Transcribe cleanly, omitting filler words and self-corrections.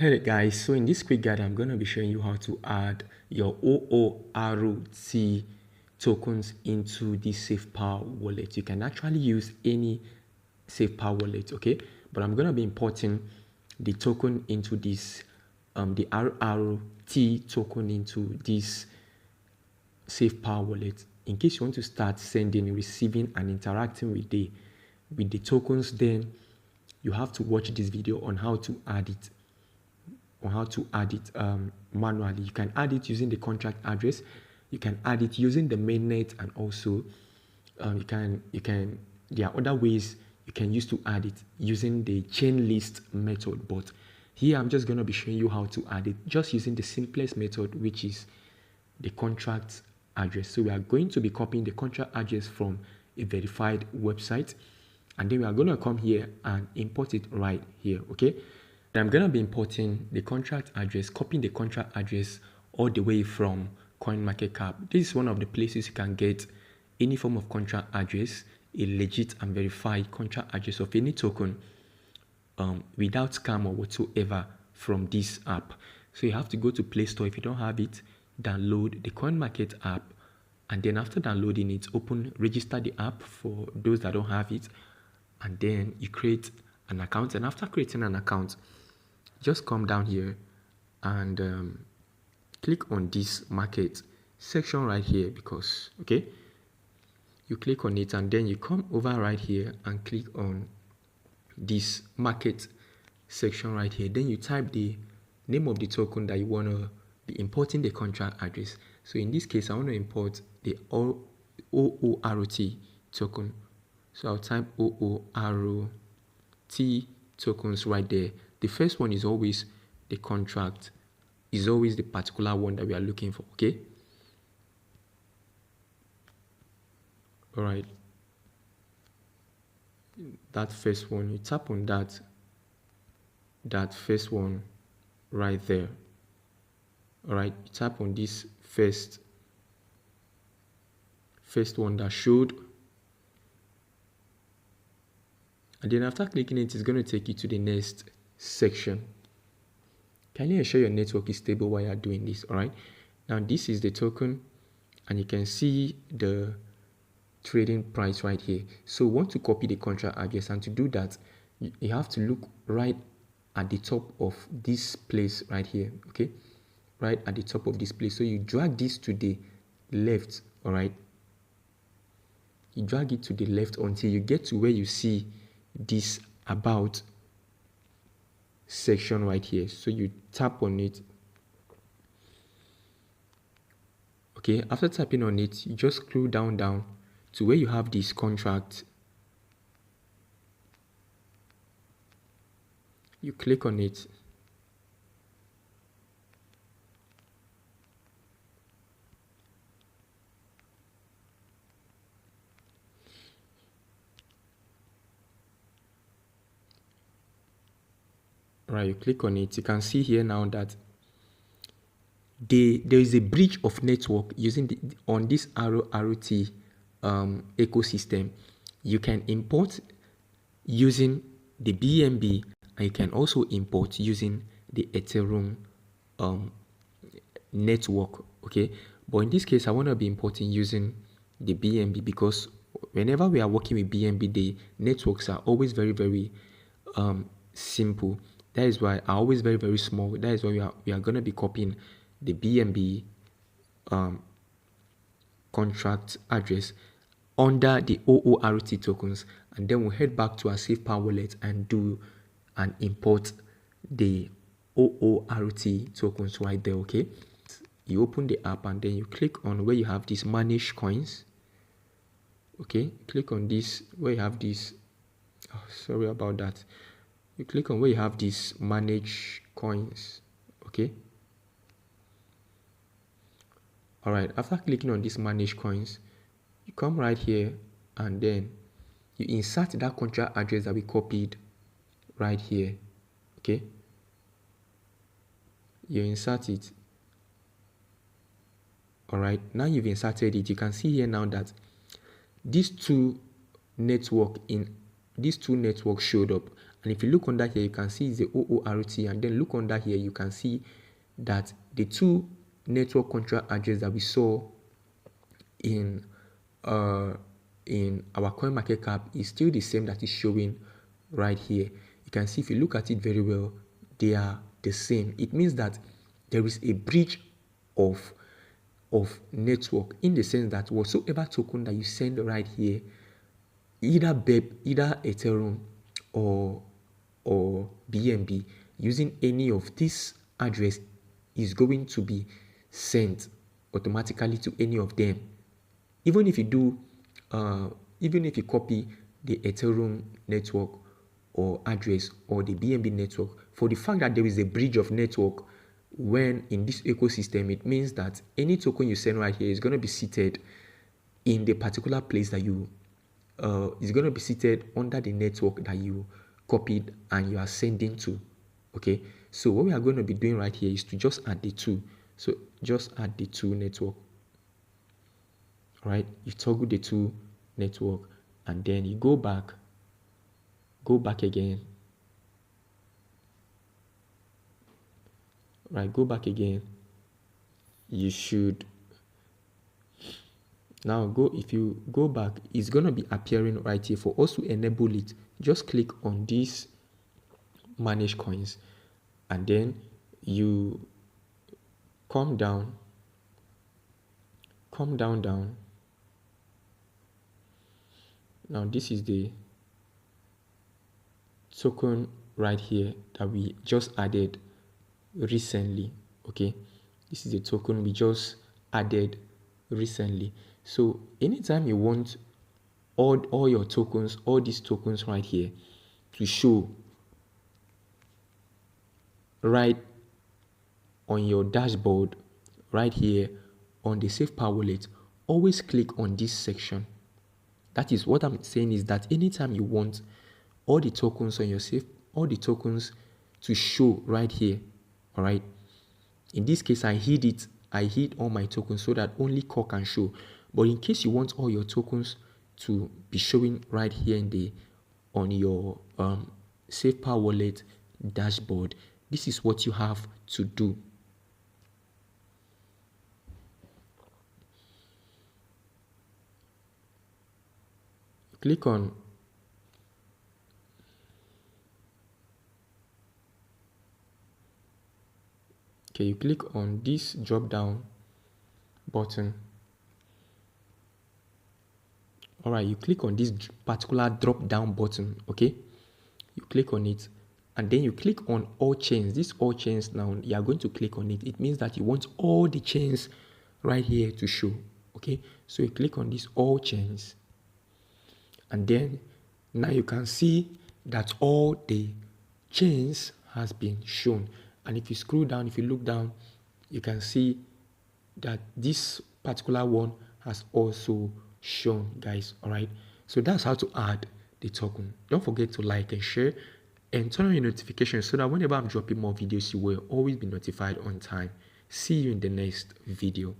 Hey guys, so in this quick guide, I'm going to be showing you how to add your OORT tokens into this SafePal wallet. You can actually use any SafePal wallet, okay? But I'm going to be importing the token into this, the RRT token into this SafePal wallet. In case you want to start sending, receiving, and interacting with the tokens, then you have to watch this video on how to add it. Manually. You can add it using the contract address. You can add it using the mainnet, and also there are other ways you can use to add it using the chain list method. But here I'm just going to be showing you how to add it just using the simplest method, which is the contract address. So we are going to be copying the contract address from a verified website, and then we are going to come here and import it right here, okay? I'm going to be importing the contract address, copying the contract address all the way from CoinMarketCap. This is one of the places you can get any form of contract address, a legit and verified contract address of any token without scam or whatsoever from this app. So you have to go to Play Store. If you don't have it, download the CoinMarket app, and then after downloading it, register the app for those that don't have it, and then you create an account. And after creating an account, just come down here and click on this market section right here, because okay, you click on it and then you come over right here and click on this market section right here. Then you type the name of the token that you want to be importing the contract address. So in this case, I want to import the OORT token. So I'll type OORT tokens right there. The first one is always the contract, is always the particular one that we are looking for, okay? All right. That first one, you tap on that first one right there. All right, you tap on this first one that showed, and then after clicking it, it's going to take you to the next section. Kindly ensure your network is stable while you're doing this. All right, now this is the token, and you can see the trading price right here. So we want to copy the contract address, and to do that, you have to look right at the top of this place right here, okay? Right at the top of this place. So you drag this to the left, all right? You drag it to the left until you get to where you see this about section right here. So you tap on it. Okay, after tapping on it, you just scroll down to where you have this contract. You click on it. Right, you click on it. You can see here now that there is a breach of network using on this RRT ecosystem. You can import using the BNB, and you can also import using the Ethereum network, okay? But in this case, I want to be importing using the BNB, because whenever we are working with BNB, the networks are always very, very simple. That is why are always very, very small. That is why we are going to be copying the BNB contract address under the OORT tokens, and then we'll head back to our SafePal wallet and do and import the OORT tokens right there, okay? You open the app and then you click on where you have this manage coins, okay? Click on this where you have this, oh, sorry about that. You click on where you have this manage coins, okay? All right, after clicking on this manage coins, you come right here and then you insert that contract address that we copied right here, okay? You insert it. All right, now you've inserted it. You can see here now that these two networks showed up, And if you look under here, you can see it's the OORT, and then look under here, you can see that the two network contract address that we saw in our CoinMarketCap is still the same that is showing right here. You can see if you look at it very well, they are the same. It means that there is a breach of network, in the sense that whatsoever token that you send right here, either BEP, either Ethereum or BNB, using any of this address is going to be sent automatically to any of them. Even if you do, even if you copy the Ethereum network or address or the BNB network, for the fact that there is a breach of network when in this ecosystem, it means that any token you send right here is going to be seated in the particular place that you is going to be seated under the network that you copied and you are sending to. Okay, so what we are going to be doing right here is to just add the two. So just add the two network. All right, you toggle the two network, and then you go back again. Right, go back again. You should now go, if you go back, it's going to be appearing right here. For us to enable it, just click on this manage coins, and then you come down. Now this is the token right here that we just added recently. Okay, this is a token we just added recently. So anytime you want all your tokens, all these tokens right here to show right on your dashboard right here on the SafePal Wallet, always click on this section. That is what I'm saying, is that anytime you want all the tokens on your all the tokens to show right here, all right, in this case I hid all my tokens so that only core can show. But in case you want all your tokens to be showing right here in the on your SafePal Wallet dashboard, this is what you have to do. Click on you click on this drop down button. All right, you click on this particular drop down button. Okay, you click on it, and then you click on all chains. This all chains, now you are going to click on it. It means that you want all the chains right here to show. Okay, so you click on this all chains, and then now you can see that all the chains has been shown. And if you scroll down, if you look down, you can see that this particular one has also shown, guys. All right, so that's how to add the token. Don't forget to like and share and turn on your notifications so that whenever I'm dropping more videos, you will always be notified on time. See you in the next video.